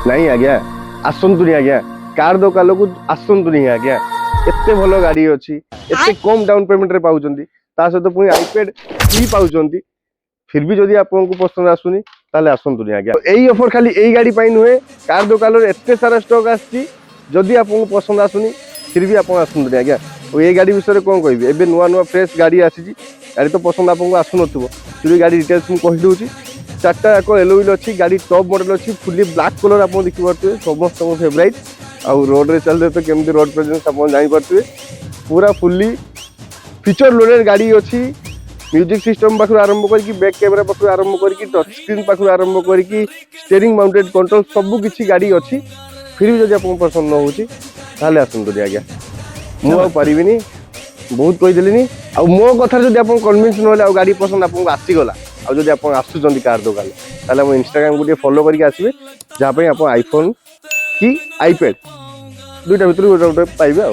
नहीं आज्ञा आसतुनि आज्ञा कार दुकान को आसतुनि आज्ञा एते भल गाड़ी अच्छी एते कम डाउन पेमेंट रे पाउचंदी ता सहित पुणी आईपैड फ्री पाउचंदी फिर भी जदि आपको पसंद आसुनी ताले आसतुनि आज्ञा एई ऑफर खाली एई गाड़ी पाई नुहे कार दुकान रे एते सारा स्टॉक आछि जदि आपको पसंद आसुनी फिर भी आप आसतुनि आज्ञा और ये गाड़ी विषय कौन कहबी एबे नुआ नुआ फ्रेश गाड़ी आसी गाड़ी तो पसंद आपको आसुनथुबो फिर गाड़ी डिटेल्स मु कहि दूची चारटा एक एलोविल अच्छी गाड़ी टॉप मॉडल अच्छी फुली ब्लैक कलर आप देखिपे समस्त फेवराइट आउ रोड रे चलते तो केमती रोड प्रेजेंस आप जापे पूरा फुली फीचर लोडेड गाड़ी अच्छी म्यूजिक सिस्टम पाखु आरंभ करके बैक कैमेरा पाखु आरंभ करके टच स्क्रीन पाखु आरंभ करके स्टीयरिंग माउंटेड कंट्रोल सब किसी गाड़ी अच्छी फिर भी जब आपको पसंद न होले आसतु आज्ञा मुझे पारिनी बहुत कहीदेली आ मो कथार जब आप कन्विन्स ना गाड़ी पसंद आपको आसीगला आदि आप आसुँच कार दुकान ताले मो इंस्टाग्राम को फॉलो करके आसबे जहाँ आप आईफोन कि आईपैड दुईटा भर गोटे गोटे पाइबे।